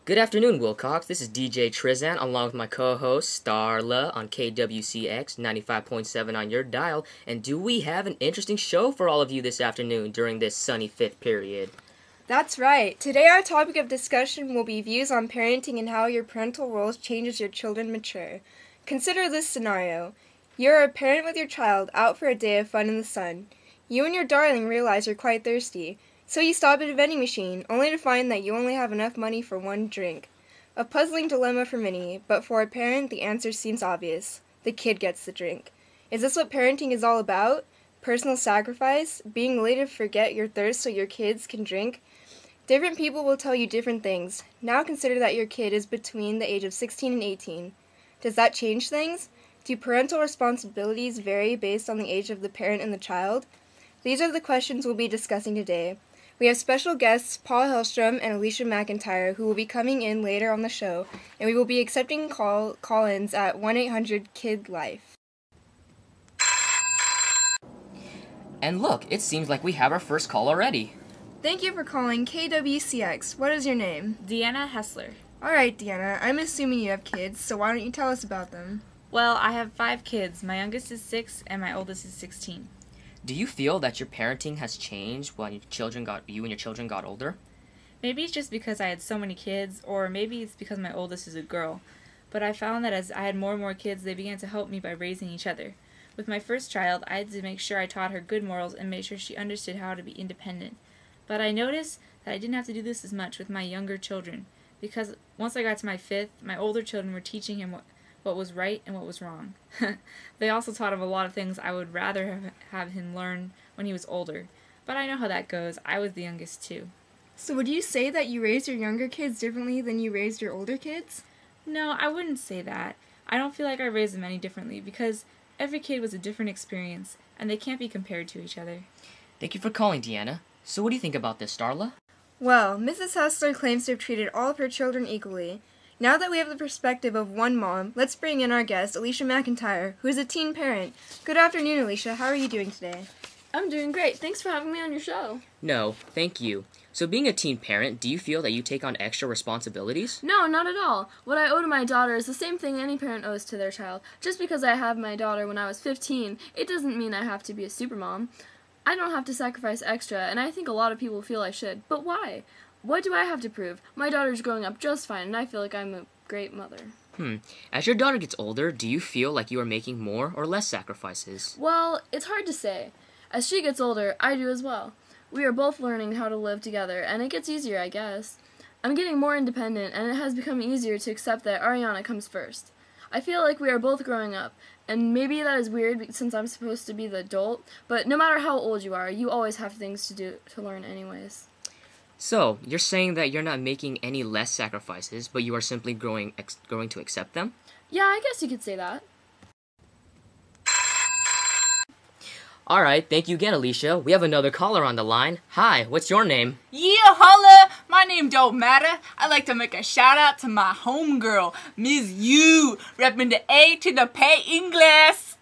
Good afternoon, Wilcox. This is DJ Trizan along with my co-host Starla on KWCX 95.7 on your dial. And do we have an interesting show for all of you this afternoon during this sunny fifth period? That's right. Today our topic of discussion will be views on parenting and how your parental roles change as your children mature. Consider this scenario. You're a parent with your child out for a day of fun in the sun. You and your darling realize you're quite thirsty. So you stop at a vending machine, only to find that you only have enough money for one drink. A puzzling dilemma for many, but for a parent, the answer seems obvious. The kid gets the drink. Is this what parenting is all about? Personal sacrifice? Being willing to forget your thirst so your kids can drink? Different people will tell you different things. Now consider that your kid is between the age of 16 and 18. Does that change things? Do parental responsibilities vary based on the age of the parent and the child? These are the questions we'll be discussing today. We have special guests Sara Hellstrom and Alicia McIntyre who will be coming in later on the show, and we will be accepting call-ins at 1-800-KID-LIFE. And look, it seems like we have our first call already. Thank you for calling KWCX. What is your name? Deanna Hessler. Alright, Deanna, I'm assuming you have kids, so why don't you tell us about them? Well, I have 5 kids. My youngest is 6 and my oldest is 16. Do you feel that your parenting has changed when you and your children got older? Maybe it's just because I had so many kids, or maybe it's because my oldest is a girl. But I found that as I had more and more kids, they began to help me by raising each other. With my first child, I had to make sure I taught her good morals and made sure she understood how to be independent. But I noticed that I didn't have to do this as much with my younger children, because once I got to my 5th, my older children were teaching him what was right and what was wrong. They also taught him a lot of things I would rather have him learn when he was older. But I know how that goes. I was the youngest too. So would you say that you raised your younger kids differently than you raised your older kids? No, I wouldn't say that. I don't feel like I raised them any differently because every kid was a different experience and they can't be compared to each other. Thank you for calling, Deanna. So what do you think about this, Starla? Well, Mrs. Hessler claims to have treated all of her children equally. Now that we have the perspective of one mom, let's bring in our guest, Alicia McIntyre, who is a teen parent. Good afternoon, Alicia. How are you doing today? I'm doing great. Thanks for having me on your show. No, thank you. So being a teen parent, do you feel that you take on extra responsibilities? No, not at all. What I owe to my daughter is the same thing any parent owes to their child. Just because I had my daughter when I was 15, it doesn't mean I have to be a supermom. I don't have to sacrifice extra, and I think a lot of people feel I should. But why? What do I have to prove? My daughter's growing up just fine, and I feel like I'm a great mother. As your daughter gets older, do you feel like you are making more or less sacrifices? Well, it's hard to say. As she gets older, I do as well. We are both learning how to live together, and it gets easier, I guess. I'm getting more independent, and it has become easier to accept that Ariana comes first. I feel like we are both growing up, and maybe that is weird since I'm supposed to be the adult, but no matter how old you are, you always have things to learn anyways. So, you're saying that you're not making any less sacrifices, but you are simply growing to accept them? Yeah, I guess you could say that. Alright, thank you again, Alicia. We have another caller on the line. Hi, what's your name? Yeah, holla! My name don't matter. I like to make a shout out to my homegirl, Ms. U, repping the A to the P English.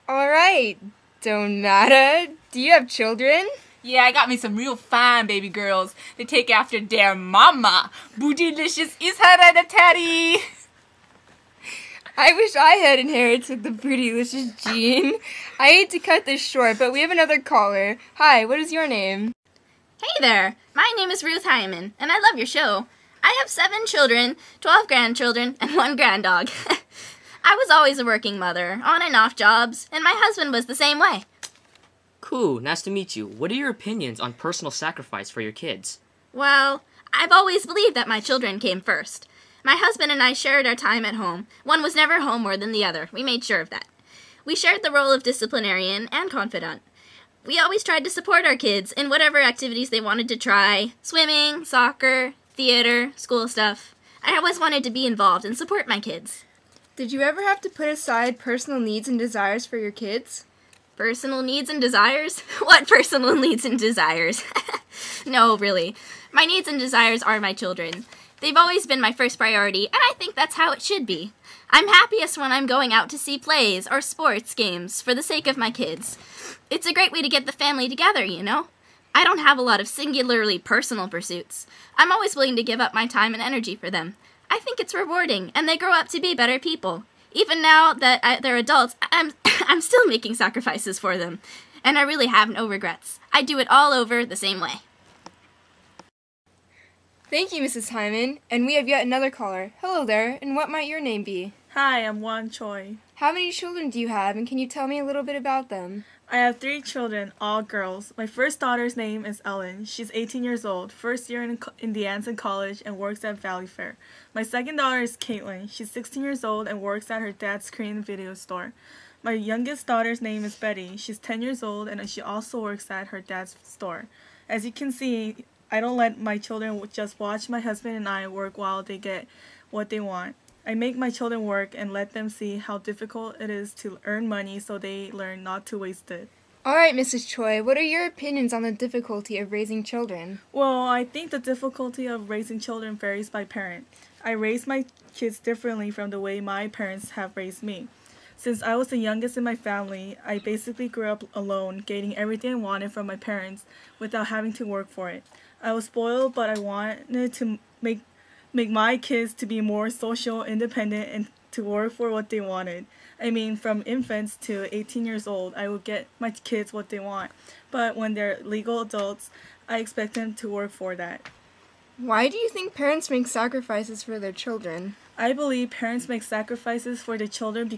Alright, don't matter. Do you have children? Yeah, I got me some real fine baby girls. They take after their mama. Bootylicious is hereditary. I wish I had inherited the Bootylicious gene. I hate to cut this short, but we have another caller. Hi, what is your name? Hey there, my name is Ruth Hyman, and I love your show. I have 7 children, 12 grandchildren, and 1 granddog. I was always a working mother, on and off jobs, and my husband was the same way. Cool, nice to meet you. What are your opinions on personal sacrifice for your kids? Well, I've always believed that my children came first. My husband and I shared our time at home. One was never home more than the other. We made sure of that. We shared the role of disciplinarian and confidant. We always tried to support our kids in whatever activities they wanted to try. Swimming, soccer, theater, school stuff. I always wanted to be involved and support my kids. Did you ever have to put aside personal needs and desires for your kids? Personal needs and desires? What personal needs and desires? No, really. My needs and desires are my children. They've always been my first priority, and I think that's how it should be. I'm happiest when I'm going out to see plays or sports games for the sake of my kids. It's a great way to get the family together, you know? I don't have a lot of singularly personal pursuits. I'm always willing to give up my time and energy for them. I think it's rewarding, and they grow up to be better people. Even now that they're adults, I'm still making sacrifices for them, and I really have no regrets. I do it all over the same way. Thank you, Mrs. Hyman. And we have yet another caller. Hello there, and what might your name be? Hi, I'm Wan Choi. How many children do you have, and can you tell me a little bit about them? I have 3 children, all girls. My first daughter's name is Ellen. She's 18 years old, first year in the Anson College, and works at Valley Fair. My second daughter is Caitlin. She's 16 years old and works at her dad's Korean video store. My youngest daughter's name is Betty. She's 10 years old, and she also works at her dad's store. As you can see, I don't let my children just watch my husband and I work while they get what they want. I make my children work and let them see how difficult it is to earn money so they learn not to waste it. All right, Mrs. Choi, what are your opinions on the difficulty of raising children? Well, I think the difficulty of raising children varies by parent. I raise my kids differently from the way my parents have raised me. Since I was the youngest in my family, I basically grew up alone, getting everything I wanted from my parents without having to work for it. I was spoiled, but I wanted to make my kids to be more social, independent, and to work for what they wanted. I mean, from infants to 18 years old, I would get my kids what they want. But when they're legal adults, I expect them to work for that. Why do you think parents make sacrifices for their children? I believe parents make sacrifices for their children